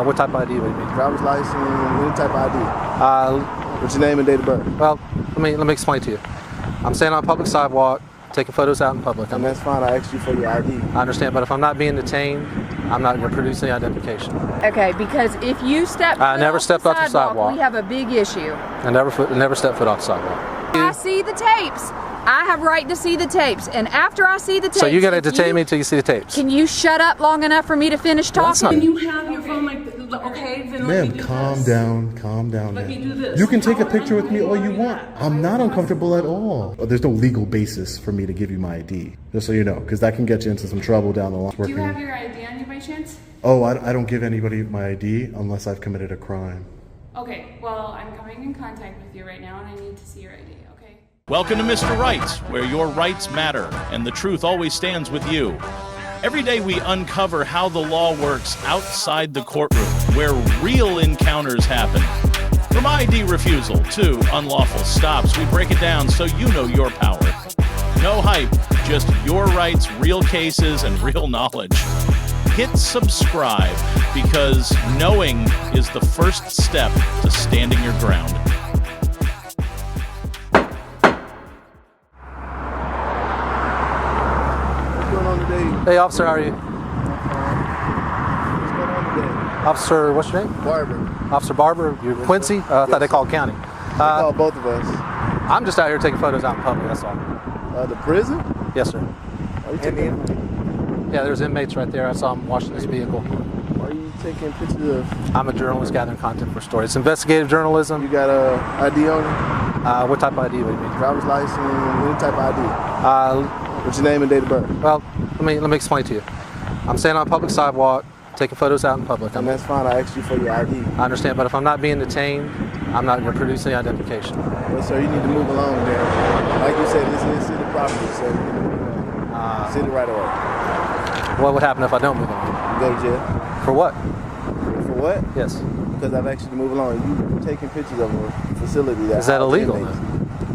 What type of ID would you mean? Driver's license, any type of ID. What's your name and date of birth? Well, let me explain to you. I'm standing on a public sidewalk, taking photos out in public. And that's fine. I asked you for your ID. I understand, but if I'm not being detained, I'm not going to produce any identification. Okay, because if you step I never stepped off the sidewalk. We have a big issue. I never stepped foot off the sidewalk. I see the tapes. I have right to see the tapes, and after I see the tapes, so you're going to detain me until you see the tapes? Can you shut up long enough for me to finish talking? Can you have your phone okay? Then ma'am, calm down, Let me do this. You can take a picture with me all you want. I'm not uncomfortable at all. There's no legal basis for me to give you my ID, just so you know, because that can get you into some trouble down the line. Do you have your ID on you by chance? Oh, I don't give anybody my ID unless I've committed a crime. Okay, well, I'm coming in contact with you right now, and I need to see your ID, okay? Welcome to Mr. Rights, where your rights matter, and the truth always stands with you. Every day we uncover how the law works outside the courtroom, where real encounters happen. From ID refusal to unlawful stops, we break it down so you know your power. No hype, just your rights, real cases, and real knowledge. Hit subscribe, because knowing is the first step to standing your ground. Hey, officer, how are you? What's going on today? Officer, what's your name? Barber. Officer Barber. You're Quincy? I thought they called county. They called both of us. I'm just out here taking photos out in public, that's all. The prison? Yes, sir. Are you taking? Yeah, there's inmates right there. I saw them washing this vehicle. Are you taking pictures of? I'm a journalist gathering content for a story. It's investigative journalism. You got a ID on you? What type of ID would you mean? Driver's license, any type of ID. What's your name and date of birth? Well, let me explain to you. I'm standing on a public sidewalk, taking photos out in public. And that's fine. I asked you for your ID. I understand, but if I'm not being detained, I'm not going to produce any identification. Well, sir, you need to move along there. Like you said, this is city property, so you need to move along. City right away. What would happen if I don't move along? You go to jail. For what? For what? Yes. Because I've asked you to move along. You taking pictures of a facility that. Is that illegal?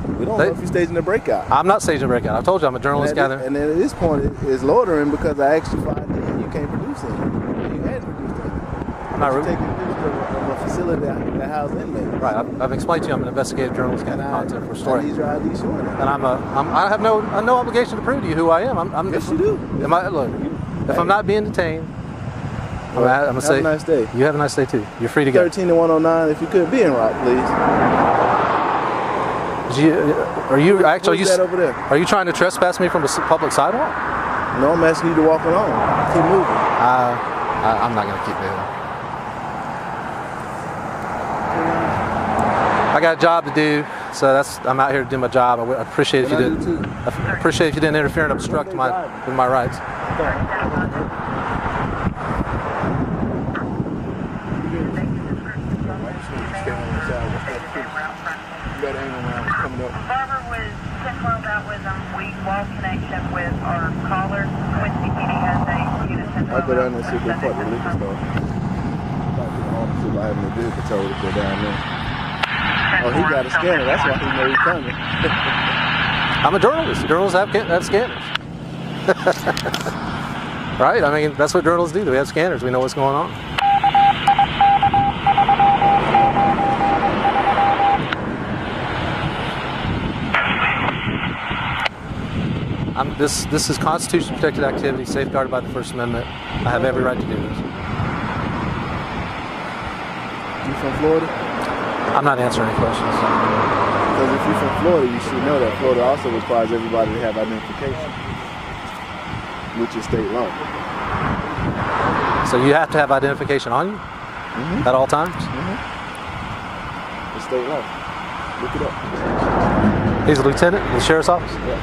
We don't know if you're staging a breakout. I'm not staging a breakout. I told you I'm a journalist gathering. And then at this point, it's loitering because I asked you for ID and you can't produce it. You had to produce it. I'm not taking pictures of a facility that houses inmates. Right. I've explained to you I'm an investigative journalist gathering content for a story. I need your ID showing it. And I have no obligation to prove to you who I am. Yes, you do. Look, if I'm not being detained, I'm gonna say. Have a nice day. You have a nice day too. You're free to go. 13 to 109. If you could be en route, please. Are you trying to trespass me from a public sidewalk? No, I'm asking you to walk along. Keep moving. I'm not going to keep moving. I got a job to do, so I'm out here to do my job. I appreciate if you didn't. I appreciate if you didn't interfere and obstruct my rights. Barber was 10 miles out with we lost connection with our caller. Quincy PD has a unit 10 miles out. I'll go down there and see if they fuck the liquor store. Talk to the officer about having a vehicle told to go down there. Oh, he got a scanner. That's why he knows he's coming. I'm a journalist. Journalists have scanners. Right? I mean, that's what journalists do. We have scanners. We know what's going on. This is constitutionally protected activity, safeguarded by the First Amendment. I have every right to do this. You from Florida? I'm not answering any questions. Because if you're from Florida, you should know that Florida also requires everybody to have identification, which is state law. So you have to have identification on you at all times? It's state law. Look it up. He's a lieutenant in the sheriff's office? Yeah.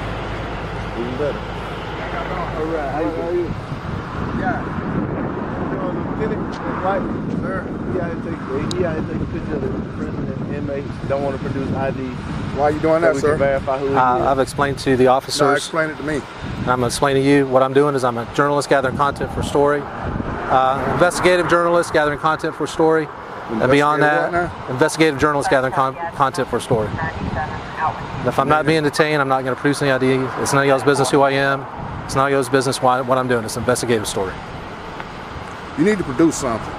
Even better. All right. How are you? Yeah. Lieutenant, right? Sir. He had to take a picture of the prison and inmates. Don't want to produce ID. Why are you doing that, we sir? Can verify who he is. I've explained to the officers. No, explain it to me. And I'm going to explain to you what I'm doing is I'm a journalist gathering content for a story. Investigative journalist gathering content for a story. And beyond that, investigative journalist gathering content for a story. And if I'm not being detained, I'm not going to produce any ID. It's none of y'all's business who I am. It's none of y'all's business what I'm doing. It's an investigative story. You need to produce something.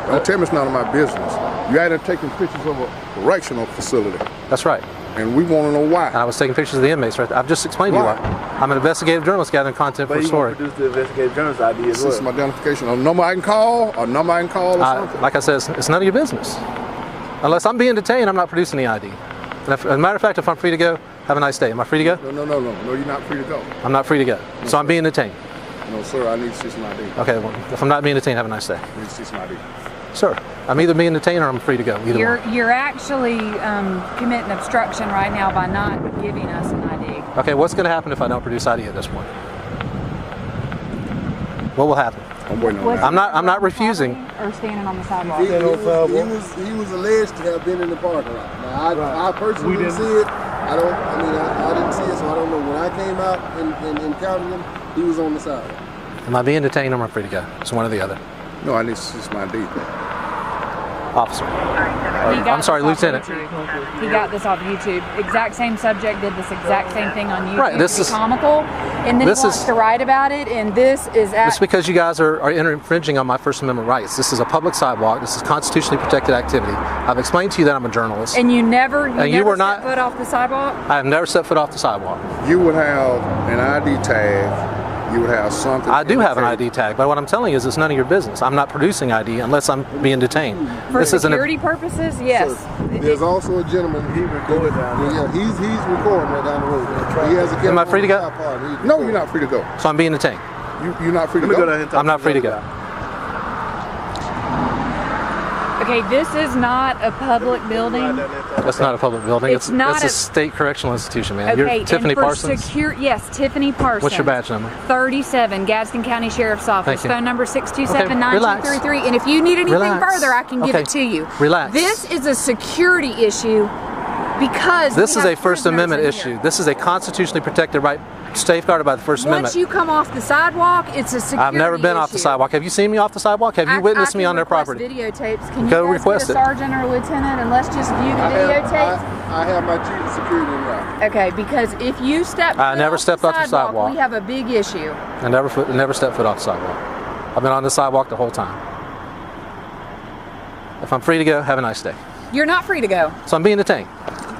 Don't tell me it's none of my business. You out there taking pictures of a correctional facility, That's right. and we want to know why. And I was taking pictures of the inmates, right? I've just explained to you Why? why. I'm an investigative journalist gathering content for But a you story. produce the investigative journalist ID as This is well. my identification. A number I can call, or something. Like I said, it's none of your business. Unless I'm being detained, I'm not producing the ID. And if, as a matter of fact, if I'm free to go, have a nice day. Am I free to go? No, you're not free to go. I'm not free to go. So I'm being detained. No, sir, I need to see some ID. Okay, well, if I'm not being detained, have a nice day. I need to see some ID. Sir, I'm either being detained or I'm free to go. Either one. You're actually committing obstruction right now by not giving us an ID. Okay, what's going to happen if I don't produce ID at this point? What will happen? I'm waiting on that. I'm not refusing. Or standing on the sidewalk. He was alleged to have been in the parking lot. Now, I personally didn't see it. I didn't see it, so I don't know. When I came out and encountered him, he was on the sidewalk. Am I being detained or am I free to go? It's one or the other. No, I need to see some ID. Officer. I'm sorry, Lieutenant. He got this off YouTube. Exact same subject, did this exact same thing on YouTube. Right, this is comical. And then he wants to write about it, and this is It's because you guys are infringing on my First Amendment rights. This is a public sidewalk. This is constitutionally protected activity. I've explained to you that I'm a journalist. And you never were stepped foot off the sidewalk? I have never set foot off the sidewalk. You would have an ID tag. You would have something. I do have an ID tag, but what I'm telling you is it's none of your business. I'm not producing ID unless I'm being detained. For security purposes, yes. Sir, there's also a gentleman. He recorded down. Yeah, he's recording right down the road. He has a camera. Am I free to go? No, you're not free to go. So I'm being detained. You're not free to go. I'm not free to go. Okay, this is not a public building. That's not a public building. It's not a state correctional institution, man. Okay, You're Tiffany and for Parsons? Yes, Tiffany Parsons. What's your badge number? 37, Gadsden County Sheriff's Office. Thank you. Phone number Okay, 627-9233. And if you need anything Relax. further, I can give Okay, it to you. relax. This is a security issue because This we is a have First prisoners Amendment in issue. here. This is a constitutionally protected right safeguarded by the First Once Amendment. you come off the sidewalk, it's a security I've never been off the issue. sidewalk. Have you seen me off the sidewalk? Have you witnessed me on their property? Videotapes. Can Go you guys request get a it. sergeant or lieutenant and let's just view the videotapes? I have my chief of security in route. Okay, because if you step I never stepped off the sidewalk. we have a big issue. I never stepped foot off the sidewalk. I've been on the sidewalk the whole time. If I'm free to go, have a nice day. You're not free to go. So I'm being detained.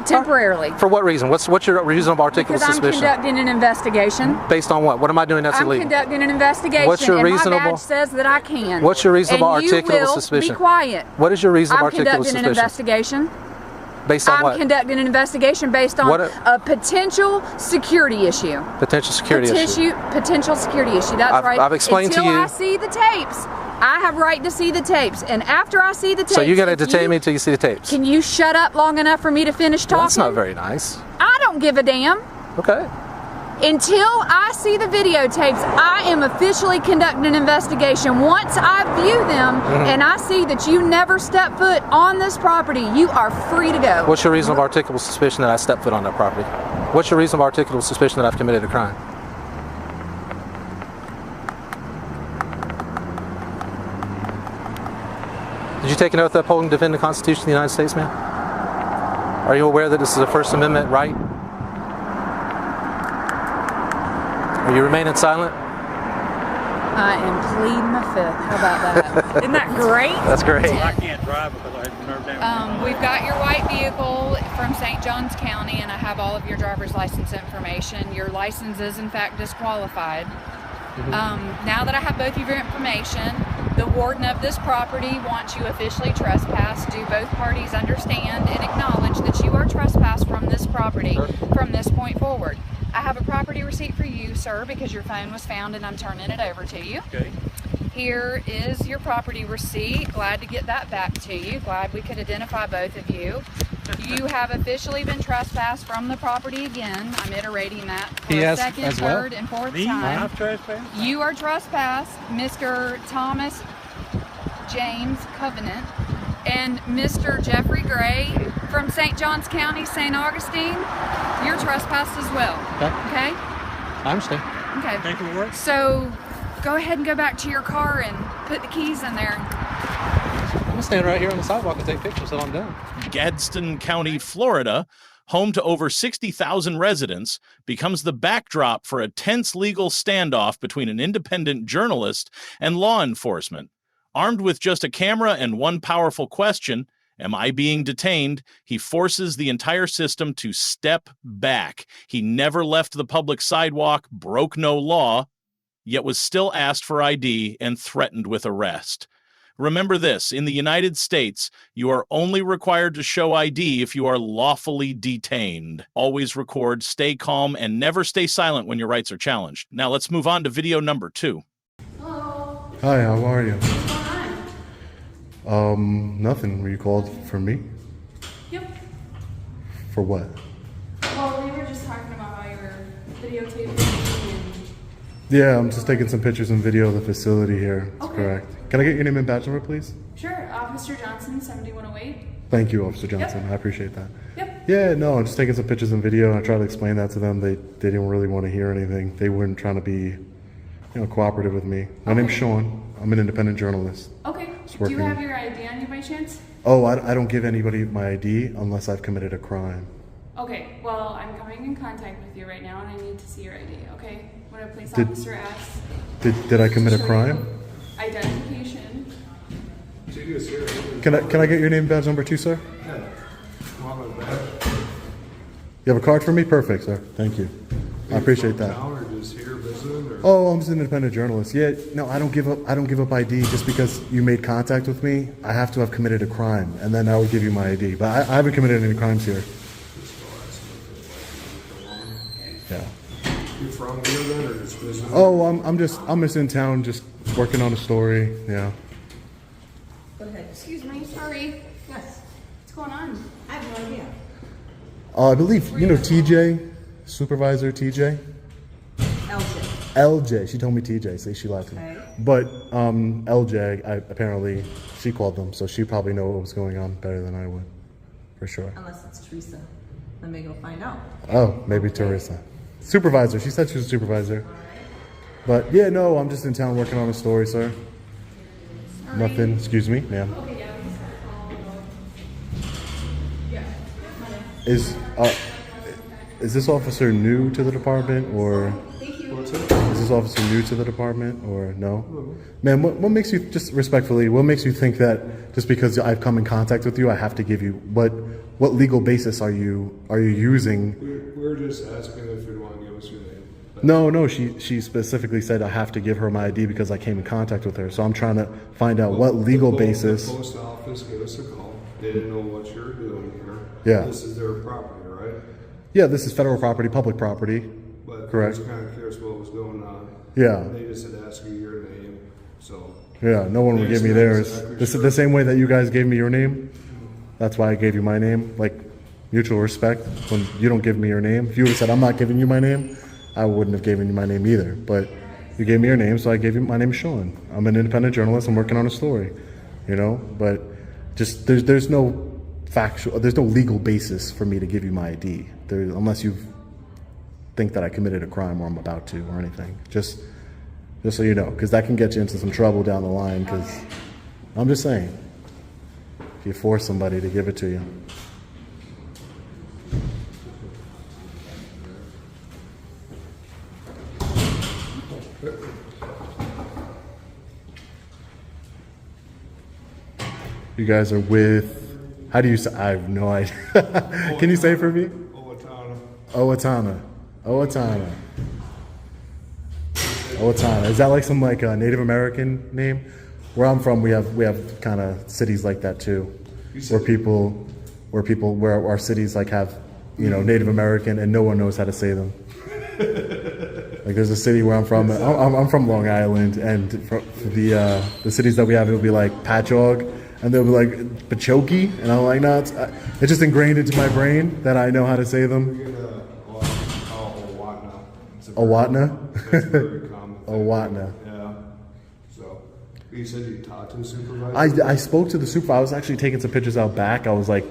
Temporarily. For what reason? What's your reasonable articulable Because I'm suspicion? conducting an investigation. Based on what? What am I doing that's I'm illegal? conducting an investigation. What's your and reasonable- my badge says that I can. What's your reasonable and you articulable will suspicion? Be quiet. What is your reasonable I'm articulable conducting suspicion? an investigation. Based on I'm what? conducting an investigation based on a potential security issue. Potential security issue. Potential security issue. That's right. I've explained to you. Until I see the tapes, I have right to see the tapes. And after I see the tapes, So you're going to detain me until you see the tapes? Can you shut up long enough for me to finish talking? That's not very nice. I don't give a damn. Okay. Until I see the videotapes, I am officially conducting an investigation. Once I view them and I see that you never step foot on this property, you are free to go. What's your reasonable articulable suspicion that I stepped foot on that property? What's your reasonable articulable suspicion that I've committed a crime? Did you take an oath to uphold and defend the Constitution of the United States, ma'am? Are you aware that this is a First Amendment right? Are you remaining silent? I am pleading the fifth. How about that? Isn't that great? That's great. I can't drive because I had nerve damage. We've got your white vehicle from St. Johns County, and I have all of your driver's license information. Your license is, in fact, disqualified. Now that I have both of your information, the warden of this property wants you officially trespassed. Do both parties understand and acknowledge that you are trespassed from this property from this point forward? I have a property receipt for you, sir, because your phone was found and I'm turning it over to you. Okay. Here is your property receipt. Glad to get that back to you. Glad we could identify both of you. You have officially been trespassed from the property again. I'm iterating that for a second, third, and fourth time. I've trespassed? You are trespassed, Mr. Thomas James Covenant and Mr. Jeffrey Gray from St. Johns County, St. Augustine. You're trespassed as well. Okay? I understand. Okay. Paperwork? So go ahead and go back to your car and put the keys in there. I'm going to stand right here on the sidewalk and take pictures till I'm done. Gadsden County, Florida, home to over 60,000 residents, becomes the backdrop for a tense legal standoff between an independent journalist and law enforcement. Armed with just a camera and one powerful question, am I being detained? He forces the entire system to step back. He never left the public sidewalk, broke no law, yet was still asked for ID and threatened with arrest. Remember this, in the United States, you are only required to show ID if you are lawfully detained. Always record, stay calm, and never stay silent when your rights are challenged. Now let's move on to video number 2. Hello. Hi, how are you? What's going on? Nothing. Were you called for me? Yep. For what? Well, we were just talking about how you were videotaping and... Yeah, I'm just taking some pictures and video of the facility here. That's Okay. correct. Can I get your name and badge number, please? Sure, Officer Johnson, 7108. Thank you, Officer Johnson. Yep. I appreciate that. Yep. Yeah, no, I'm just taking some pictures and video. I tried to explain that to them. They didn't really want to hear anything. They weren't trying to be, cooperative with me. My name's Sean. I'm an independent journalist. Okay. Do working. you have your ID on you by chance? Oh, I don't give anybody my ID unless I've committed a crime. Okay, well, I'm coming in contact with you right now and I need to see your ID, okay? When a police Did- officer asks... Did I commit a show you crime? Identification. Can I get your name and badge number too, sir? You have a card for me? Perfect, sir. Thank you. I appreciate that. Oh, I'm just an independent journalist. Yeah, no, I don't give up ID just because you made contact with me. I have to have committed a crime, and then I would give you my ID. But I haven't committed any crimes here. Yeah. You from here then, or just visiting? Oh, I'm just in town, just working on a story. Yeah. Go ahead. Excuse me, sorry. Yes. What's going on? I have no idea. I believe TJ, Supervisor TJ. LJ. She told me TJ, so she lied to me. Okay. But LJ, apparently she called them, so she probably know what was going on better than I would, for sure. Unless it's Teresa. Let me go find out. Oh, maybe Teresa. Supervisor. She said she was a supervisor. But yeah, no, I'm just in town working on a story, sir. Sorry. Nothing. Excuse me, ma'am. Okay, yeah, we just Is this officer new to the department, or Thank you. is this officer new to the department, or no? Ma'am, what makes you, just respectfully, what makes you think that just because I've come in contact with you, I have to give you, what legal basis are you using? We're just asking if you'd want to give us your name. No, she specifically said I have to give her my ID because I came in contact with her. So I'm trying to find out what legal basis. The post office gave us a call. They didn't know what you're doing here. Yeah. This is their property, right? Yeah, this is federal property, public property. But Correct. I was kind of curious what was going on. Yeah. They just had asked you your name, so. Yeah, no one would give me theirs. This is the same way that you guys gave me your name. That's why I gave you my name. Like, mutual respect. When you don't give me your name, if you would have said I'm not giving you my name, I wouldn't have given you my name either. But you gave me your name, so I gave you my name is Sean. I'm an independent journalist. I'm working on a story, But just there's no legal basis for me to give you my ID, unless you think that I committed a crime or I'm about to or anything. Just so you know, because that can get you into some trouble down the line. Because I'm just saying, if you force somebody to give it to you. You guys are with, how do you say, I have no idea. Can you say it for me? Owatonna. Owatonna. Is that like some Native American name? Where I'm from, we have kind of cities like that too, where our cities have, Native American and no one knows how to say them. Like there's a city where I'm from. I'm from Long Island, and the cities that we have, it'll be like Patchogue, and they'll be like Pachoki, and I'm like, no, it's just ingrained into my brain that I know how to say them. Owatonna. That's a very common thing. Owatonna. Yeah. So, you said you talked to the supervisor? I spoke to the supervisor. I was actually taking some pictures out back. I was like,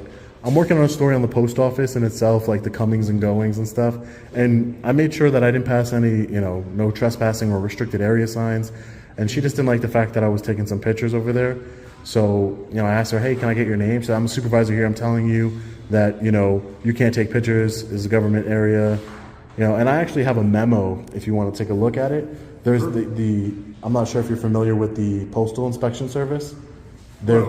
I'm working on a story on the post office in itself, like the comings and goings and stuff. And I made sure that I didn't pass any, no trespassing or restricted area signs. And she just didn't like the fact that I was taking some pictures over there. So, I asked her, hey, can I get your name? So I'm a supervisor here. I'm telling you that, you can't take pictures. This is a government area. And I actually have a memo, if you want to take a look at it, There's the I'm not sure if you're familiar with the Postal Inspection Service. I work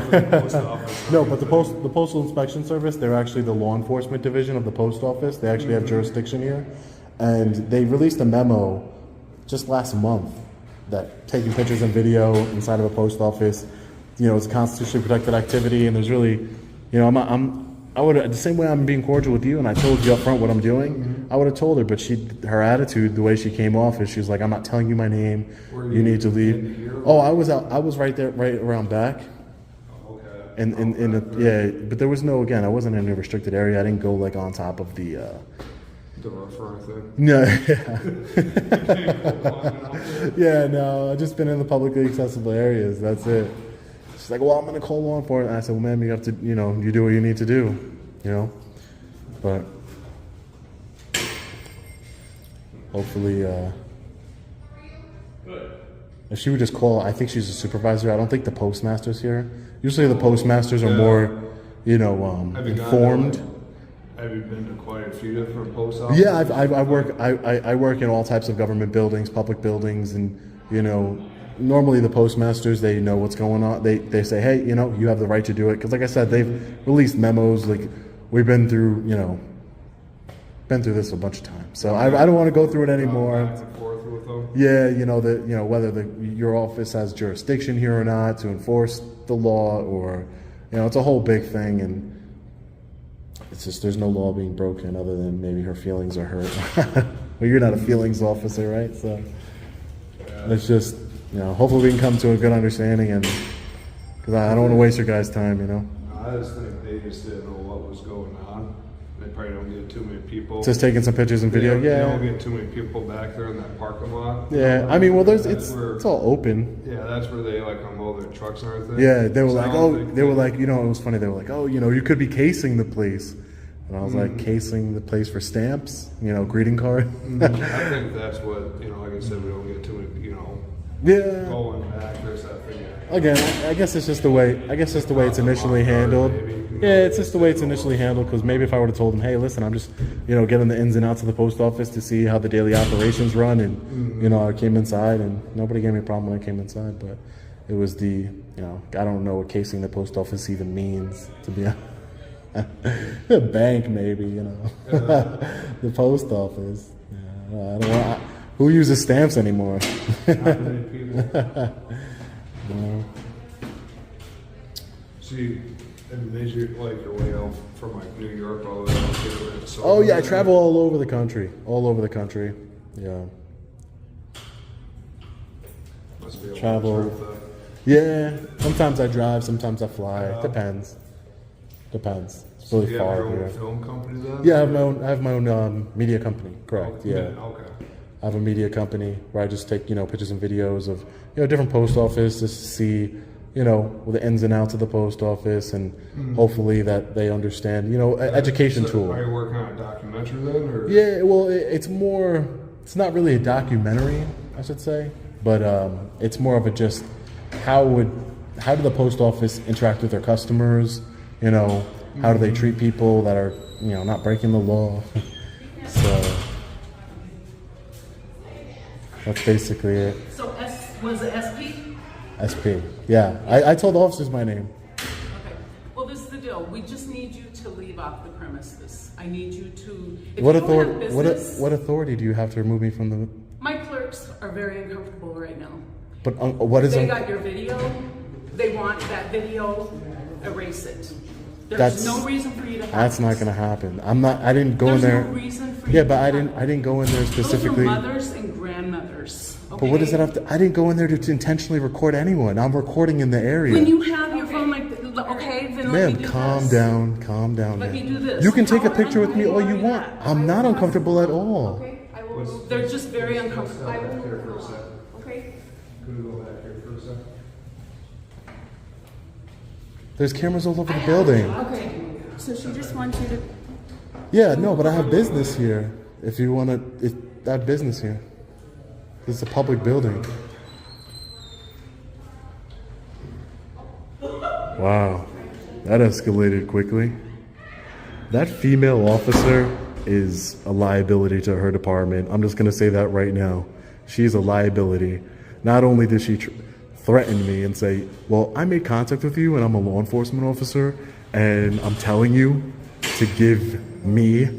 for the post office. No, but the Postal Inspection Service, they're actually the law enforcement division of the post office. They actually have jurisdiction here. And they released a memo just last month that taking pictures and video inside of a post office, it's constitutionally protected activity, and there's really, I would, the same way I'm being cordial with you, and I told you up front what I'm doing, I would have told her, but her attitude, the way she came off is she's like, I'm not telling you my name, you need to leave. Oh, I was right there, right around back. Okay. And but there was no, again, I wasn't in a restricted area. I didn't go like on top of the refer thing. No, yeah, no, I've just been in the publicly accessible areas. That's it. She's like, well, I'm gonna call law enforcement. And I said, well, ma'am, you have to, you do what you need to do, But hopefully, if she would just call, I think she's a supervisor. I don't think the postmaster's here. Usually, the postmasters are more, informed. Have you been to quite a few different post offices? Yeah, I work in all types of government buildings, public buildings, and normally the postmasters, they know what's going on. They say, hey, you have the right to do it, because like I said, they've released memos. Like we've been through this a bunch of times, so I don't want to go through it anymore. Back and forth with them. Yeah, whether your office has jurisdiction here or not to enforce the law, or it's a whole big thing, and it's just there's no law being broken other than maybe her feelings are hurt. Well, you're not a feelings officer, right? So it's just hopefully we can come to a good understanding, and because I don't want to waste your guys' time, I just think they just didn't know what was going on. They probably don't get too many people. Just taking some pictures and video. They don't get too many people back there in that parking lot. Yeah, I mean, well, it's all open. Yeah, that's where they unload their trucks and everything. Yeah, they were like, it was funny. They were like, you could be casing the place. And I was like, casing the place for stamps, greeting card. I think that's what, like I said, we don't get too many, going back, there's that thing. Again, I guess it's just the way, it's initially handled. Yeah, it's just the way it's initially handled, because maybe if I would have told them, hey, listen, I'm just, getting the ins and outs of the post office to see how the daily operations run, and, I came inside, and nobody gave me a problem when I came inside, but it was I don't know what casing the post office even means, to be honest. A bank, maybe, the post office. Yeah, I don't want. Who uses stamps anymore? Not many people. See, did you your way out from New York all the way out to Oh yeah, I travel all over the country. Yeah. Must be a travel. Yeah, sometimes I drive, sometimes I fly. Depends. It's really you far have your own here. film company then? Yeah, I have my own media company. Correct. Yeah. Okay. I have a media company where I just take pictures and videos of different post offices just to see the ins and outs of the post office, and hopefully that they understand education tool. Are you working on a documentary then, or? Yeah, well, it's not really a documentary, I should say, but it's more of a just how do the post office interact with their customers? How do they treat people that are, not breaking the law? So that's basically it. So was it SP? SP. Yeah. I told the officers my name. Okay. Well, this is the deal. We just need you to leave off the premises. I need you to. What authority do you have to remove me from the? My clerks are very uncomfortable right now. But what is? They got your video. They want that video. Erase it. There's no reason for you to have That's not going to happen. I didn't go in there. There's no reason for you. Yeah, but I didn't go in there specifically. Those are mothers and grandmothers. Okay? But what does that have to? I didn't go in there to intentionally record anyone. I'm recording in the area. When you have your phone okay, then let me do calm this. Calm down. Let me do this. You can take a picture with me all you want. I'm not uncomfortable at all. Okay, I will. They're just very uncomfortable. Back here for a second. Okay. Could we go back here for a second? There's cameras all over the building. Okay, so she just wants you to. Yeah, no, but I have business here. If you want to, I have business here. It's a public building. Wow, that escalated quickly. That female officer is a liability to her department. I'm just going to say that right now. She's a liability. Not only did she threaten me and say, well, I made contact with you and I'm a law enforcement officer and I'm telling you to give me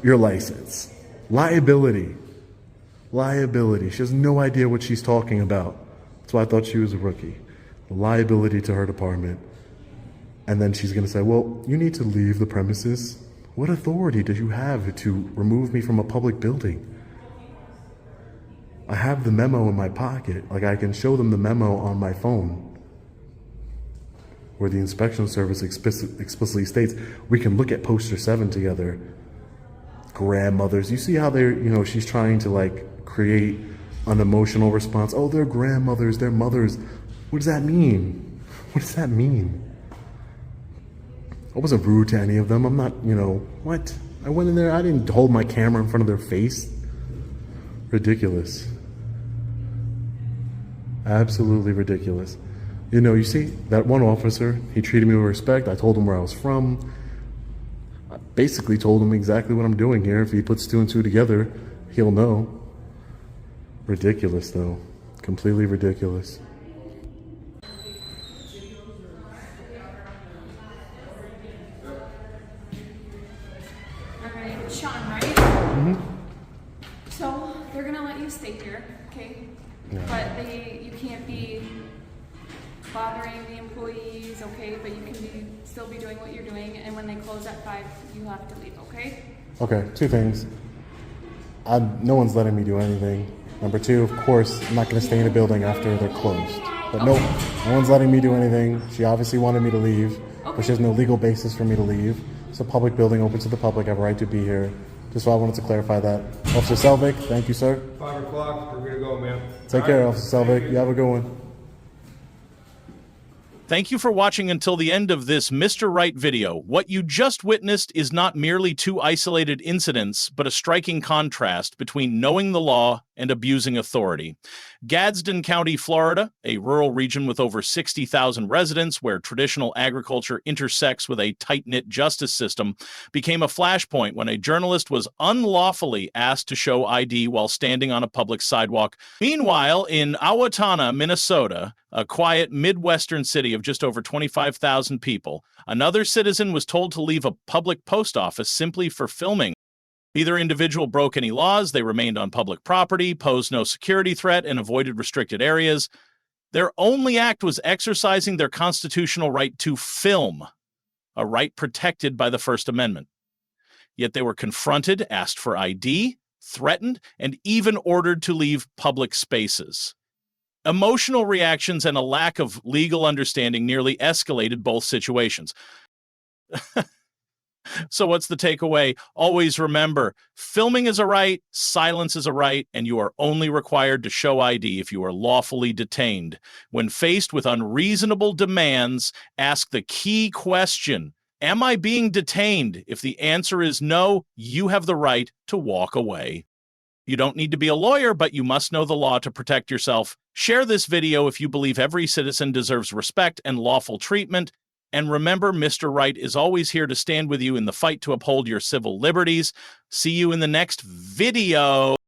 your license. Liability. Liability. She has no idea what she's talking about. That's why I thought she was a rookie. Liability to her department. And then she's going to say, well, you need to leave the premises. What authority do you have to remove me from a public building? I have the memo in my pocket. Like, I can show them the memo on my phone where the inspection service explicitly states we can look at poster 7 together. Grandmothers, you see how they're, she's trying to like create an emotional response. Oh, they're grandmothers, they're mothers. What does that mean? What does that mean? I wasn't rude to any of them. I'm not, what? I went in there, I didn't hold my camera in front of their face. Ridiculous. Absolutely ridiculous. You see, that one officer, he treated me with respect. I told him where I was from. I basically told him exactly what I'm doing here. If he puts 2 and 2 together, he'll know. Ridiculous, though. Completely ridiculous. Alright, Sean, right? Mm-hmm. So, they're gonna let you stay here, okay? Yeah. But you can't be bothering the employees, okay? But you can still be doing what you're doing, and when they close at 5, you have to leave, okay? Okay, 2 things. No one's letting me do anything. Number 2, of course, I'm not going to stay in a building after they're closed. But no one's letting me do anything. She obviously wanted me to leave, but she has no legal basis for me to leave. It's a public building, open to the public. I have a right to be here. Just so I wanted to clarify that. Officer Selvig, thank you, sir. 5 o'clock, we're gonna go, man. Take care, Officer Selvig. You have a good one. Thank you for watching until the end of this Mr. Right video. What you just witnessed is not merely 2 isolated incidents, but a striking contrast between knowing the law and abusing authority. Gadsden County, Florida, a rural region with over 60,000 residents where traditional agriculture intersects with a tight-knit justice system, became a flashpoint when a journalist was unlawfully asked to show ID while standing on a public sidewalk. Meanwhile, in Owatonna, Minnesota, a quiet Midwestern city of just over 25,000 people, another citizen was told to leave a public post office simply for filming. Neither individual broke any laws. They remained on public property, posed no security threat, and avoided restricted areas. Their only act was exercising their constitutional right to film, a right protected by the First Amendment. Yet they were confronted, asked for ID, threatened, and even ordered to leave public spaces. Emotional reactions and a lack of legal understanding nearly escalated both situations. So what's the takeaway? Always remember, filming is a right, silence is a right, and you are only required to show ID if you are lawfully detained. When faced with unreasonable demands, ask the key question, am I being detained? If the answer is no, you have the right to walk away. You don't need to be a lawyer, but you must know the law to protect yourself. Share this video if you believe every citizen deserves respect and lawful treatment. And remember, Mr. Right is always here to stand with you in the fight to uphold your civil liberties. See you in the next video.